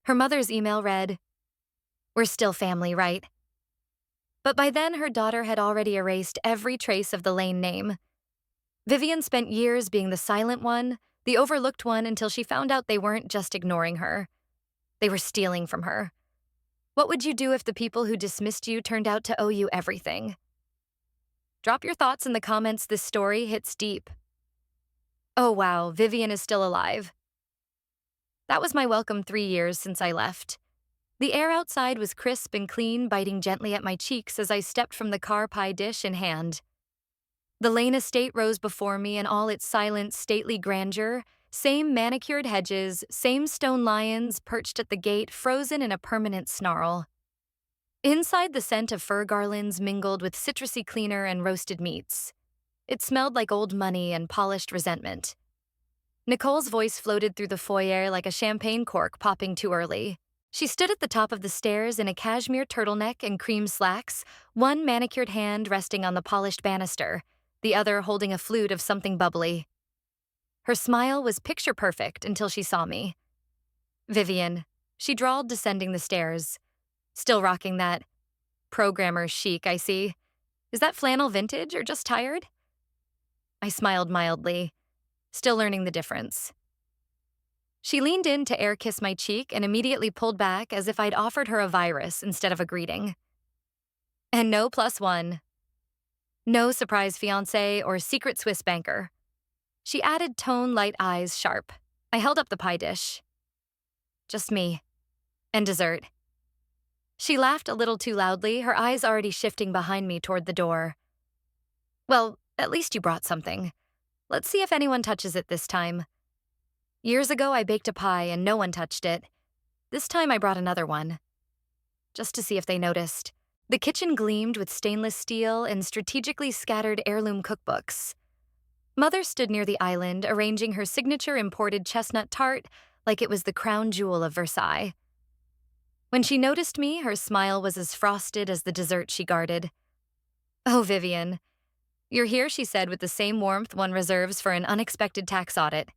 Her mother's email read, "We're still family, right?" But by then, her daughter had already erased every trace of the Lane name. Vivian spent years being the silent one, the overlooked one, until she found out they weren't just ignoring her. They were stealing from her. What would you do if the people who dismissed you turned out to owe you everything? Drop your thoughts in the comments. This story hits deep. Oh wow, Vivian is still alive. That was my welcome 3 years since I left. The air outside was crisp and clean, biting gently at my cheeks as I stepped from the car, pie dish in hand. The Lane estate rose before me in all its silent, stately grandeur, same manicured hedges, same stone lions perched at the gate, frozen in a permanent snarl. Inside, the scent of fir garlands mingled with citrusy cleaner and roasted meats. It smelled like old money and polished resentment. Nicole's voice floated through the foyer like a champagne cork popping too early. She stood at the top of the stairs in a cashmere turtleneck and cream slacks, one manicured hand resting on the polished banister, the other holding a flute of something bubbly. Her smile was picture perfect until she saw me. "Vivian," she drawled, descending the stairs. "Still rocking that programmer chic, I see. Is that flannel vintage or just tired?" I smiled mildly, still learning the difference. She leaned in to air kiss my cheek and immediately pulled back as if I'd offered her a virus instead of a greeting. "And no +1. No surprise fiancé or secret Swiss banker." She added tone, light eyes sharp. I held up the pie dish. "Just me. And dessert." She laughed a little too loudly, her eyes already shifting behind me toward the door. "Well, at least you brought something. Let's see if anyone touches it this time. Years ago, I baked a pie and no one touched it. This time I brought another one. Just to see if they noticed." The kitchen gleamed with stainless steel and strategically scattered heirloom cookbooks. Mother stood near the island, arranging her signature imported chestnut tart like it was the crown jewel of Versailles. When she noticed me, her smile was as frosted as the dessert she guarded. "Oh, Vivian. You're here," she said with the same warmth one reserves for an unexpected tax audit.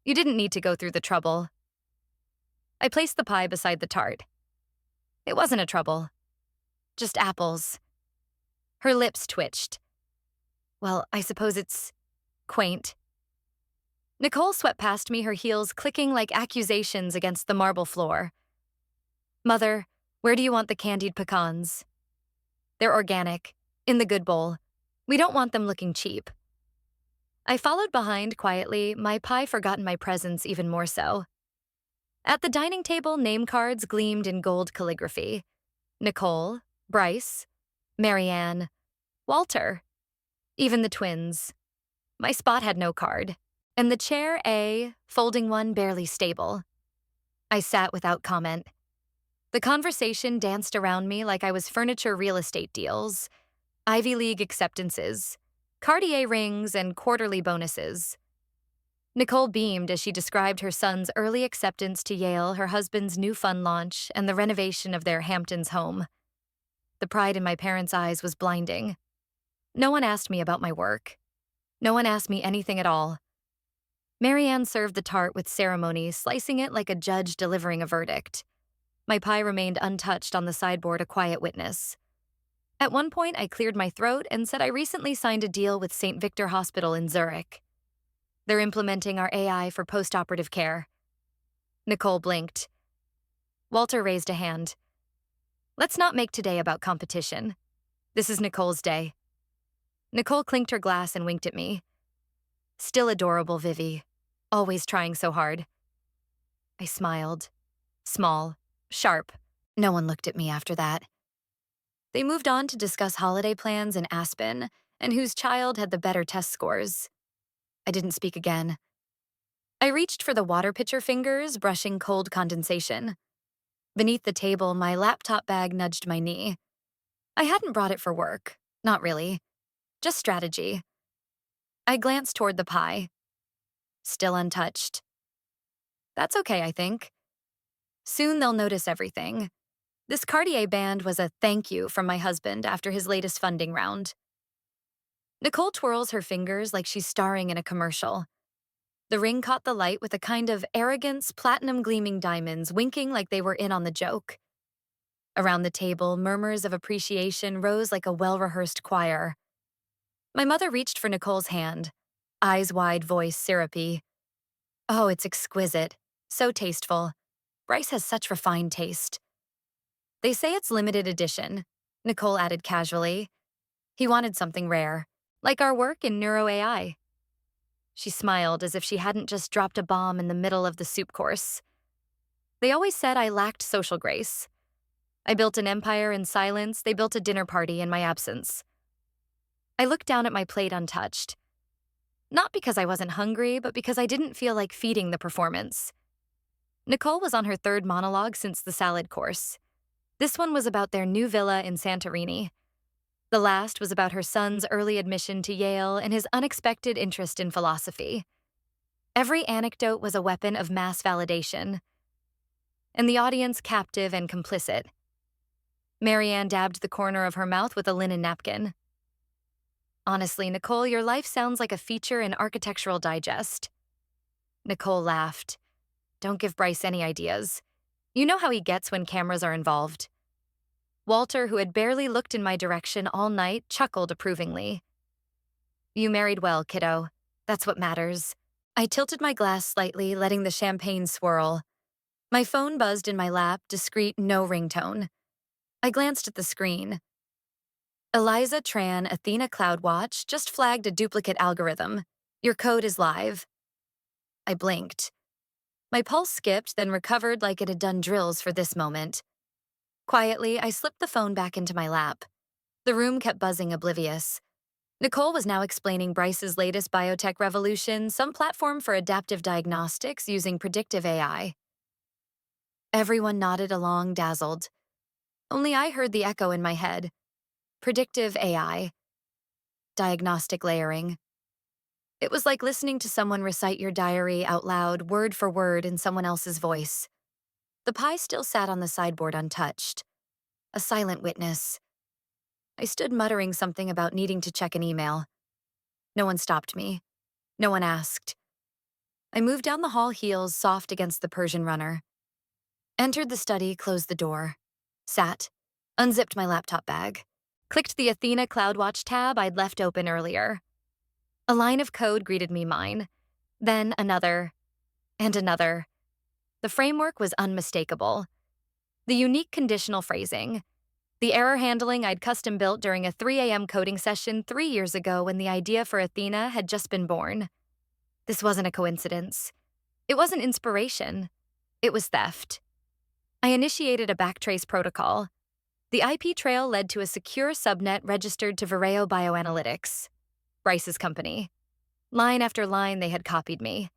"You didn't need to go through the trouble." I placed the pie beside the tart. "It wasn't a trouble. Just apples." Her lips twitched. "Well, I suppose it's quaint." Nicole swept past me, her heels clicking like accusations against the marble floor. "Mother, where do you want the candied pecans?" "They're organic, in the good bowl. We don't want them looking cheap." I followed behind quietly, my pie forgotten my presence even more so. At the dining table, name cards gleamed in gold calligraphy. Nicole, Bryce, Marianne, Walter, even the twins. My spot had no card, and the chair A, folding one, barely stable. I sat without comment. The conversation danced around me like I was furniture real estate deals, Ivy League acceptances, Cartier rings, and quarterly bonuses. Nicole beamed as she described her son's early acceptance to Yale, her husband's new fund launch, and the renovation of their Hamptons home. The pride in my parents' eyes was blinding. No one asked me about my work. No one asked me anything at all. Marianne served the tart with ceremony, slicing it like a judge delivering a verdict. My pie remained untouched on the sideboard, a quiet witness. At one point, I cleared my throat and said I recently signed a deal with St. Victor Hospital in Zurich. They're implementing our AI for post-operative care. Nicole blinked. Walter raised a hand. "Let's not make today about competition. This is Nicole's day." Nicole clinked her glass and winked at me. "Still adorable, Vivi. Always trying so hard." I smiled. Small, sharp. No one looked at me after that. They moved on to discuss holiday plans in Aspen and whose child had the better test scores. I didn't speak again. I reached for the water pitcher fingers, brushing cold condensation. Beneath the table, my laptop bag nudged my knee. I hadn't brought it for work. Not really. Just strategy. I glanced toward the pie. Still untouched. That's okay, I think. Soon they'll notice everything. This Cartier band was a thank you from my husband after his latest funding round. Nicole twirls her fingers like she's starring in a commercial. The ring caught the light with a kind of arrogance, platinum gleaming diamonds winking like they were in on the joke. Around the table, murmurs of appreciation rose like a well-rehearsed choir. My mother reached for Nicole's hand, eyes wide, voice syrupy. Oh, it's exquisite. So tasteful. Bryce has such refined taste. They say it's limited edition, Nicole added casually. He wanted something rare, like our work in neuro AI. She smiled as if she hadn't just dropped a bomb in the middle of the soup course. They always said I lacked social grace. I built an empire in silence, they built a dinner party in my absence. I looked down at my plate untouched. Not because I wasn't hungry, but because I didn't feel like feeding the performance. Nicole was on her third monologue since the salad course. This one was about their new villa in Santorini. The last was about her son's early admission to Yale and his unexpected interest in philosophy. Every anecdote was a weapon of mass validation, and the audience captive and complicit. Marianne dabbed the corner of her mouth with a linen napkin. Honestly, Nicole, your life sounds like a feature in Architectural Digest. Nicole laughed. Don't give Bryce any ideas. You know how he gets when cameras are involved. Walter, who had barely looked in my direction all night, chuckled approvingly. You married well, kiddo. That's what matters. I tilted my glass slightly, letting the champagne swirl. My phone buzzed in my lap, discreet, no ringtone. I glanced at the screen. Eliza Tran, Athena CloudWatch, just flagged a duplicate algorithm. Your code is live. I blinked. My pulse skipped, then recovered like it had done drills for this moment. Quietly, I slipped the phone back into my lap. The room kept buzzing, oblivious. Nicole was now explaining Bryce's latest biotech revolution, some platform for adaptive diagnostics using predictive AI. Everyone nodded along, dazzled. Only I heard the echo in my head. Predictive AI. Diagnostic layering. It was like listening to someone recite your diary out loud, word for word, in someone else's voice. The pie still sat on the sideboard untouched. A silent witness. I stood muttering something about needing to check an email. No one stopped me. No one asked. I moved down the hall, heels soft against the Persian runner. Entered the study, closed the door. Sat. Unzipped my laptop bag. Clicked the Athena CloudWatch tab I'd left open earlier. A line of code greeted me mine. Then another. And another. The framework was unmistakable. The unique conditional phrasing. The error handling I'd custom built during a 3 a.m. coding session 3 years ago when the idea for Athena had just been born. This wasn't a coincidence. It wasn't inspiration. It was theft. I initiated a backtrace protocol. The IP trail led to a secure subnet registered to Vireo Bioanalytics, Bryce's company. Line after line, they had copied me.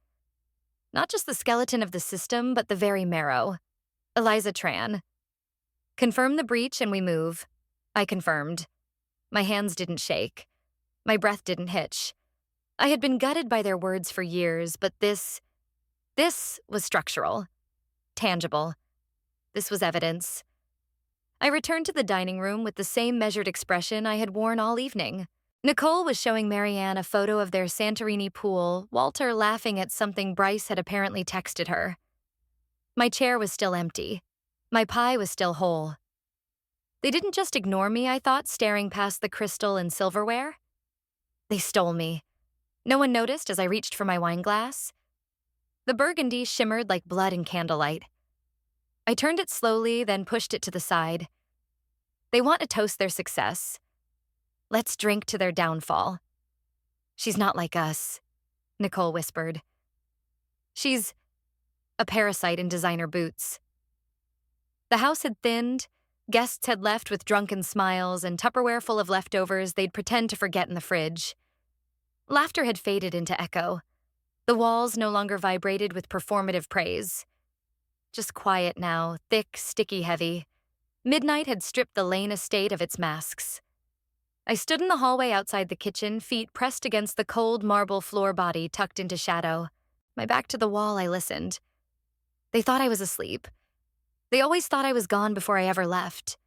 Not just the skeleton of the system, but the very marrow. Eliza Tran. Confirm the breach and we move. I confirmed. My hands didn't shake. My breath didn't hitch. I had been gutted by their words for years, but this was structural. Tangible. This was evidence. I returned to the dining room with the same measured expression I had worn all evening. Nicole was showing Marianne a photo of their Santorini pool, Walter laughing at something Bryce had apparently texted her. My chair was still empty. My pie was still whole. They didn't just ignore me, I thought, staring past the crystal and silverware. They stole me. No one noticed as I reached for my wine glass. The burgundy shimmered like blood in candlelight. I turned it slowly, then pushed it to the side. They want to toast their success. Let's drink to their downfall. She's not like us, Nicole whispered. She's a parasite in designer boots. The house had thinned, guests had left with drunken smiles and Tupperware full of leftovers they'd pretend to forget in the fridge. Laughter had faded into echo. The walls no longer vibrated with performative praise. Just quiet now, thick, sticky heavy. Midnight had stripped the Lane estate of its masks. I stood in the hallway outside the kitchen, feet pressed against the cold marble floor body tucked into shadow. My back to the wall, I listened. They thought I was asleep. They always thought I was gone before I ever left.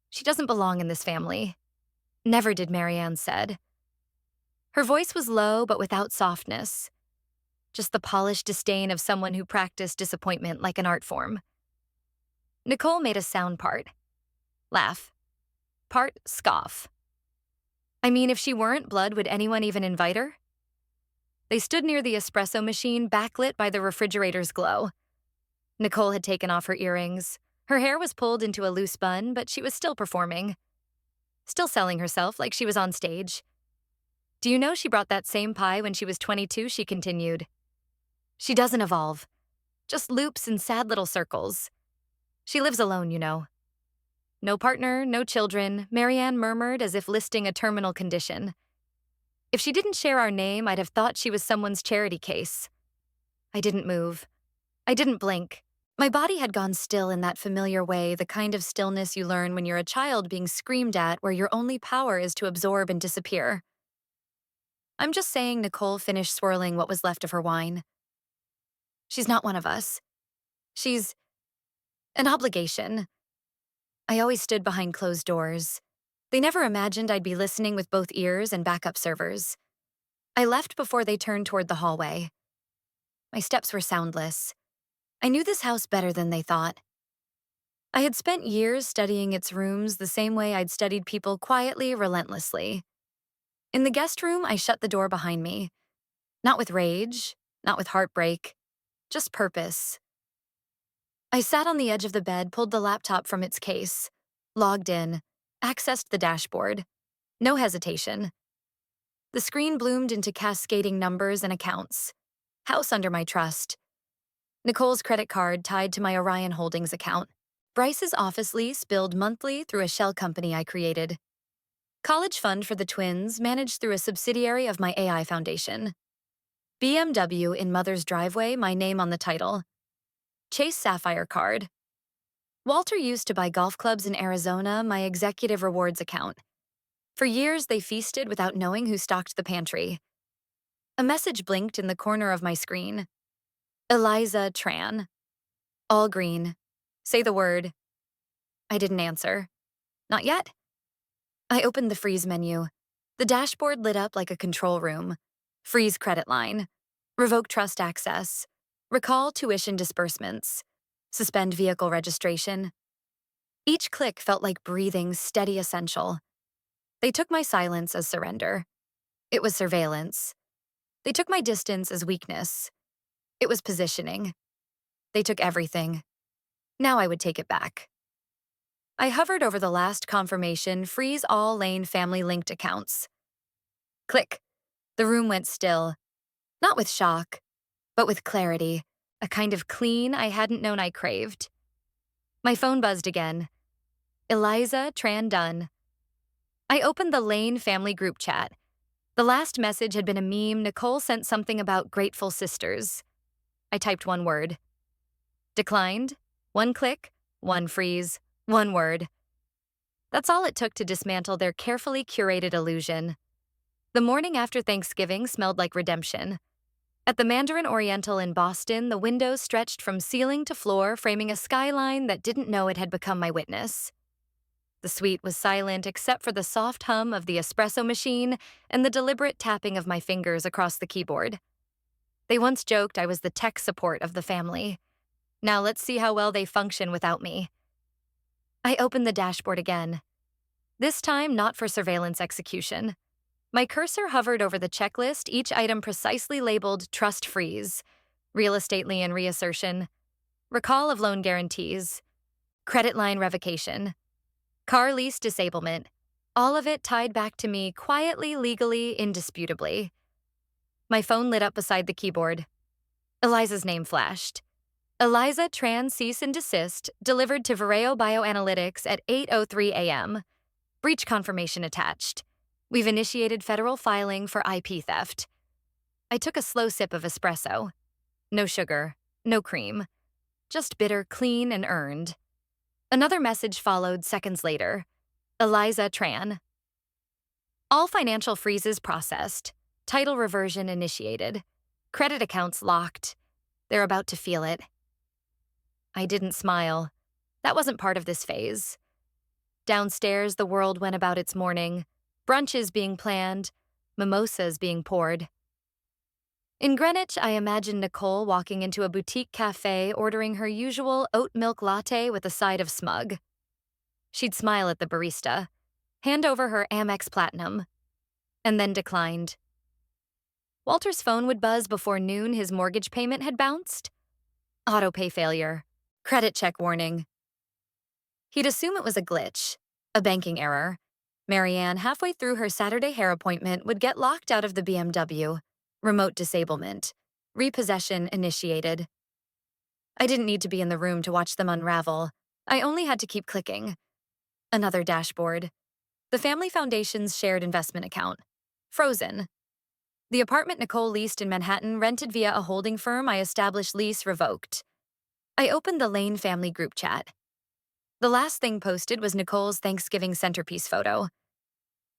She doesn't belong in this family. Never did, Marianne said. Her voice was low but without softness. just the polished disdain of someone who practiced disappointment like an art form. Nicole made a sound part. Laugh. Part scoff. I mean, if she weren't blood, would anyone even invite her? They stood near the espresso machine, backlit by the refrigerator's glow. Nicole had taken off her earrings. Her hair was pulled into a loose bun, but she was still performing. Still selling herself like she was on stage. Do you know she brought that same pie when she was 22, she continued. She doesn't evolve. Just loops in sad little circles. She lives alone, you know. No partner, no children, Marianne murmured as if listing a terminal condition. If she didn't share our name, I'd have thought she was someone's charity case. I didn't move. I didn't blink. My body had gone still in that familiar way, the kind of stillness you learn when you're a child being screamed at where your only power is to absorb and disappear. I'm just saying, Nicole finished swirling what was left of her wine. She's not one of us. She's an obligation. I always stood behind closed doors. They never imagined I'd be listening with both ears and backup servers. I left before they turned toward the hallway. My steps were soundless. I knew this house better than they thought. I had spent years studying its rooms the same way I'd studied people quietly, relentlessly. In the guest room, I shut the door behind me. Not with rage, not with heartbreak, just purpose. I sat on the edge of the bed, pulled the laptop from its case, logged in, accessed the dashboard. No hesitation. The screen bloomed into cascading numbers and accounts. House under my trust. Nicole's credit card tied to my Orion Holdings account. Bryce's office lease billed monthly through a shell company I created. College fund for the twins managed through a subsidiary of my AI foundation. BMW in mother's driveway, my name on the title. Chase Sapphire card. Walter used to buy golf clubs in Arizona, my executive rewards account. For years, they feasted without knowing who stocked the pantry. A message blinked in the corner of my screen. Eliza Tran. All green. Say the word. I didn't answer. Not yet. I opened the freeze menu. The dashboard lit up like a control room. Freeze credit line. Revoke trust access. Recall tuition disbursements. Suspend vehicle registration. Each click felt like breathing, steady, essential. They took my silence as surrender. It was surveillance. They took my distance as weakness. It was positioning. They took everything. Now I would take it back. I hovered over the last confirmation, freeze all Lane family-linked accounts. Click. The room went still. Not with shock, but with clarity, a kind of clean I hadn't known I craved. My phone buzzed again. Eliza Tran Dunn. I opened the Lane family group chat. The last message had been a meme. Nicole sent something about grateful sisters. I typed one word. Declined. One click, one freeze, one word. That's all it took to dismantle their carefully curated illusion. The morning after Thanksgiving smelled like redemption. At the Mandarin Oriental in Boston, the windows stretched from ceiling to floor, framing a skyline that didn't know it had become my witness. The suite was silent except for the soft hum of the espresso machine and the deliberate tapping of my fingers across the keyboard. They once joked I was the tech support of the family. Now let's see how well they function without me. I opened the dashboard again. This time, not for surveillance execution. My cursor hovered over the checklist, each item precisely labeled Trust Freeze, Real Estate Lien Reassertion, Recall of Loan Guarantees, Credit Line Revocation, Car Lease Disablement, all of it tied back to me quietly, legally, indisputably. My phone lit up beside the keyboard. Eliza's name flashed. Eliza Tran Cease and Desist, delivered to Vireo Bioanalytics at 8:03 a.m. Breach confirmation attached. We've initiated federal filing for IP theft. I took a slow sip of espresso. No sugar, no cream. Just bitter, clean, and earned. Another message followed seconds later. Eliza Tran. All financial freezes processed. Title reversion initiated. Credit accounts locked. They're about to feel it. I didn't smile. That wasn't part of this phase. Downstairs, the world went about its morning. Brunches being planned, mimosas being poured. In Greenwich, I imagined Nicole walking into a boutique cafe ordering her usual oat milk latte with a side of smug. She'd smile at the barista, hand over her Amex Platinum, and then declined. Walter's phone would buzz before noon. His mortgage payment had bounced. Autopay failure. Credit check warning. He'd assume it was a glitch, a banking error. Marianne, halfway through her Saturday hair appointment, would get locked out of the BMW. Remote disablement. Repossession initiated. I didn't need to be in the room to watch them unravel. I only had to keep clicking. Another dashboard. The family foundation's shared investment account. Frozen. The apartment Nicole leased in Manhattan, rented via a holding firm I established, lease revoked. I opened the Lane family group chat. The last thing posted was Nicole's Thanksgiving centerpiece photo.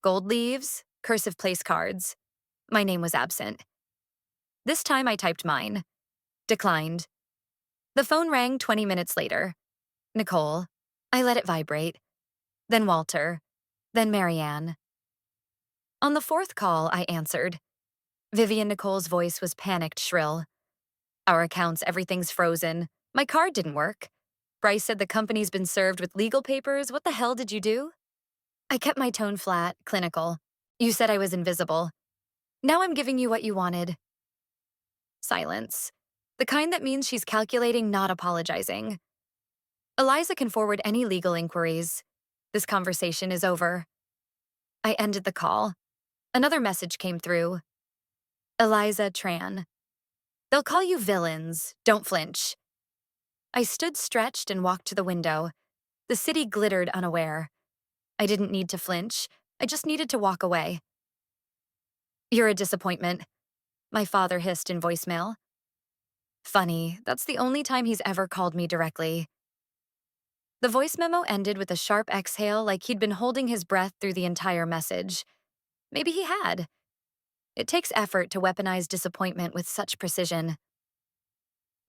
Gold leaves, cursive place cards. My name was absent. This time I typed mine. Declined. The phone rang 20 minutes later. Nicole. I let it vibrate. Then Walter. Then Marianne. On the fourth call, I answered. Vivian. Nicole's voice was panicked, shrill. Our accounts, everything's frozen. My card didn't work. Bryce said the company's been served with legal papers. What the hell did you do? I kept my tone flat, clinical. You said I was invisible. Now I'm giving you what you wanted. Silence. The kind that means she's calculating, not apologizing. Eliza can forward any legal inquiries. This conversation is over. I ended the call. Another message came through. Eliza Tran. They'll call you villains. Don't flinch. I stood stretched and walked to the window. The city glittered unaware. I didn't need to flinch. I just needed to walk away. You're a disappointment, my father hissed in voicemail. Funny, that's the only time he's ever called me directly. The voice memo ended with a sharp exhale, like he'd been holding his breath through the entire message. Maybe he had. It takes effort to weaponize disappointment with such precision.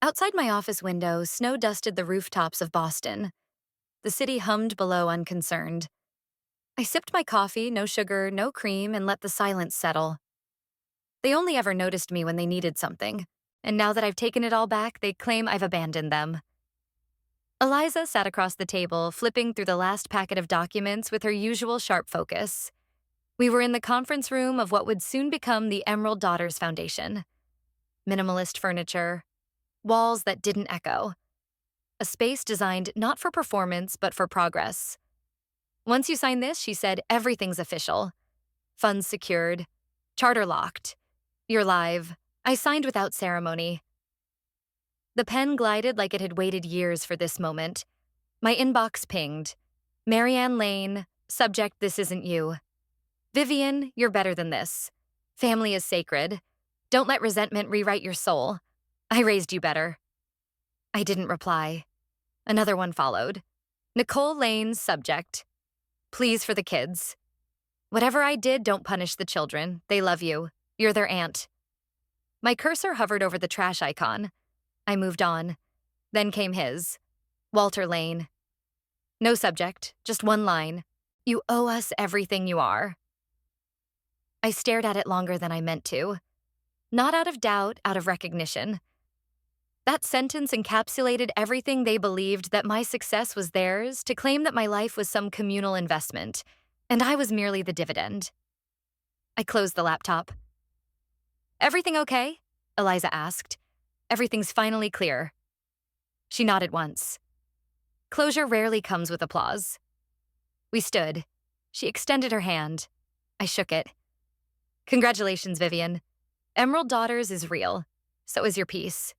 Outside my office window, snow dusted the rooftops of Boston. The city hummed below, unconcerned. I sipped my coffee, no sugar, no cream, and let the silence settle. They only ever noticed me when they needed something, and now that I've taken it all back, they claim I've abandoned them. Eliza sat across the table, flipping through the last packet of documents with her usual sharp focus. We were in the conference room of what would soon become the Emerald Daughters Foundation. Minimalist furniture, walls that didn't echo. A space designed not for performance, but for progress. Once you sign this, she said, everything's official. Funds secured. Charter locked. You're live. I signed without ceremony. The pen glided like it had waited years for this moment. My inbox pinged. Marianne Lane, subject, this isn't you. Vivian, you're better than this. Family is sacred. Don't let resentment rewrite your soul. I raised you better. I didn't reply. Another one followed. Nicole Lane, subject. Please for the kids. Whatever I did, don't punish the children. They love you. You're their aunt. My cursor hovered over the trash icon. I moved on. Then came his. Walter Lane. No subject, just one line. You owe us everything you are. I stared at it longer than I meant to. Not out of doubt, out of recognition. That sentence encapsulated everything they believed, that my success was theirs, to claim that my life was some communal investment, and I was merely the dividend. I closed the laptop. Everything okay? Eliza asked. Everything's finally clear. She nodded once. Closure rarely comes with applause. We stood. She extended her hand. I shook it. Congratulations, Vivian. Emerald Daughters is real. So is your peace.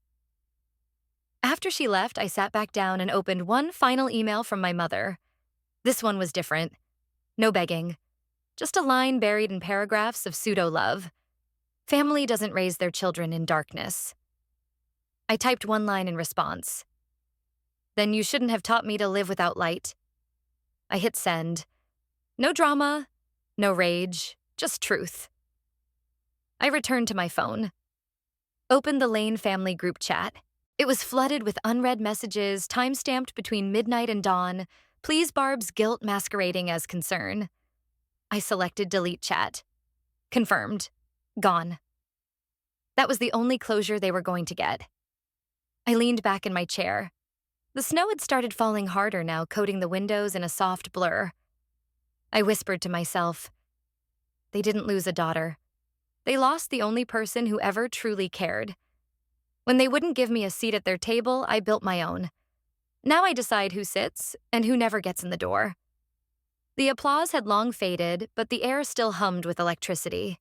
After she left, I sat back down and opened one final email from my mother. This one was different. No begging. Just a line buried in paragraphs of pseudo-love. Family doesn't raise their children in darkness. I typed one line in response. Then you shouldn't have taught me to live without light. I hit send. No drama, no rage, just truth. I returned to my phone. Opened the Lane family group chat. It was flooded with unread messages, time-stamped between midnight and dawn. Please Barb's guilt masquerading as concern. I selected delete chat. Confirmed. Gone. That was the only closure they were going to get. I leaned back in my chair. The snow had started falling harder now, coating the windows in a soft blur. I whispered to myself, they didn't lose a daughter. They lost the only person who ever truly cared. When they wouldn't give me a seat at their table, I built my own. Now I decide who sits and who never gets in the door. The applause had long faded, but the air still hummed with electricity.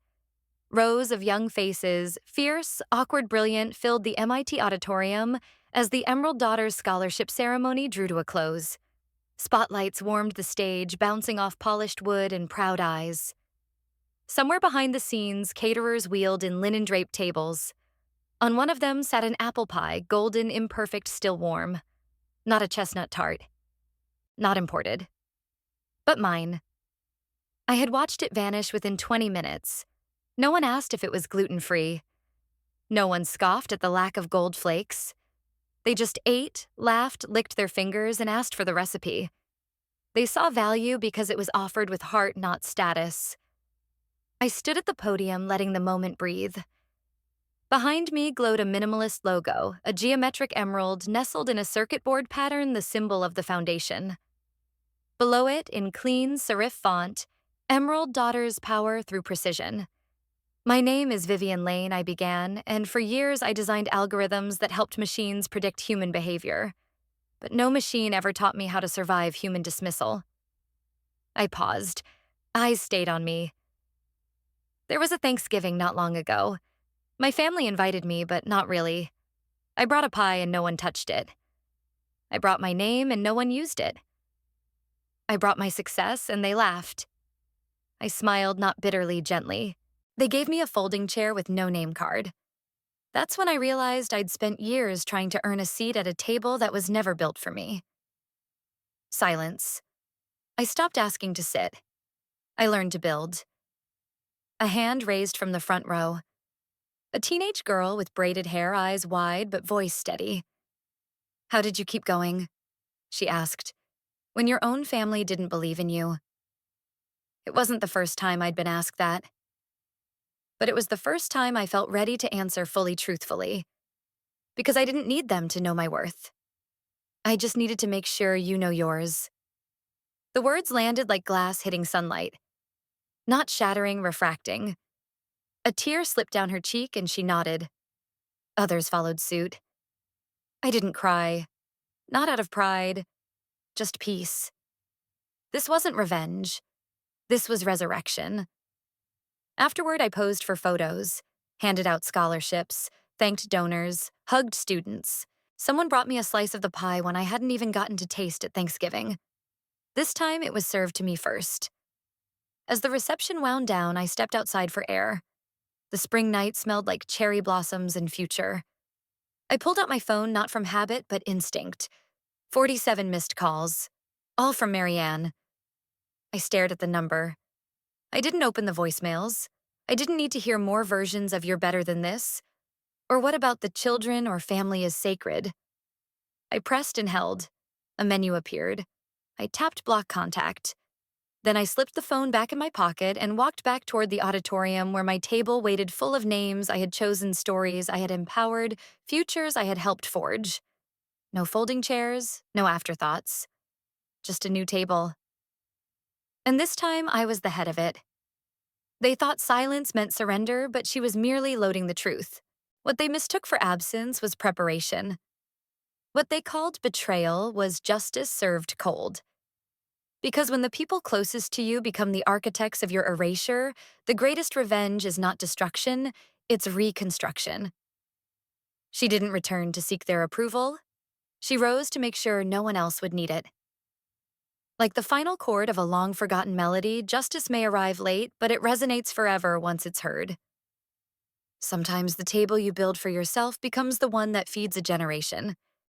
Rows of young faces, fierce, awkward, brilliant, filled the MIT auditorium as the Emerald Daughters Scholarship ceremony drew to a close. Spotlights warmed the stage, bouncing off polished wood and proud eyes. Somewhere behind the scenes, caterers wheeled in linen-draped tables. On one of them sat an apple pie, golden, imperfect, still warm. Not a chestnut tart. Not imported. But mine. I had watched it vanish within 20 minutes. No one asked if it was gluten-free. No one scoffed at the lack of gold flakes. They just ate, laughed, licked their fingers, and asked for the recipe. They saw value because it was offered with heart, not status. I stood at the podium, letting the moment breathe. Behind me glowed a minimalist logo, a geometric emerald nestled in a circuit board pattern, the symbol of the foundation. Below it, in clean serif font, Emerald Daughters Power Through Precision. My name is Vivian Lane, I began, and for years I designed algorithms that helped machines predict human behavior. But no machine ever taught me how to survive human dismissal. I paused. Eyes stayed on me. There was a Thanksgiving not long ago. My family invited me, but not really. I brought a pie and no one touched it. I brought my name and no one used it. I brought my success and they laughed. I smiled, not bitterly, gently. They gave me a folding chair with no name card. That's when I realized I'd spent years trying to earn a seat at a table that was never built for me. Silence. I stopped asking to sit. I learned to build. A hand raised from the front row. A teenage girl with braided hair, eyes wide but voice steady. "How did you keep going?" she asked. "When your own family didn't believe in you." It wasn't the first time I'd been asked that. But it was the first time I felt ready to answer fully truthfully. Because I didn't need them to know my worth. I just needed to make sure you know yours. The words landed like glass hitting sunlight. Not shattering, refracting. A tear slipped down her cheek and she nodded. Others followed suit. I didn't cry. Not out of pride. Just peace. This wasn't revenge. This was resurrection. Afterward, I posed for photos, handed out scholarships, thanked donors, hugged students. Someone brought me a slice of the pie when I hadn't even gotten to taste at Thanksgiving. This time, it was served to me first. As the reception wound down, I stepped outside for air. The spring night smelled like cherry blossoms and future. I pulled out my phone not from habit, but instinct. 47 missed calls. All from Marianne. I stared at the number. I didn't open the voicemails. I didn't need to hear more versions of "you're better than this," or "what about the children" or "family is sacred." I pressed and held. A menu appeared. I tapped block contact. Then I slipped the phone back in my pocket and walked back toward the auditorium where my table waited full of names I had chosen, stories I had empowered, futures I had helped forge. No folding chairs, no afterthoughts. Just a new table. And this time, I was the head of it. They thought silence meant surrender, but she was merely loading the truth. What they mistook for absence was preparation. What they called betrayal was justice served cold. Because when the people closest to you become the architects of your erasure, the greatest revenge is not destruction, it's reconstruction. She didn't return to seek their approval. She rose to make sure no one else would need it. Like the final chord of a long-forgotten melody, justice may arrive late, but it resonates forever once it's heard. Sometimes the table you build for yourself becomes the one that feeds a generation.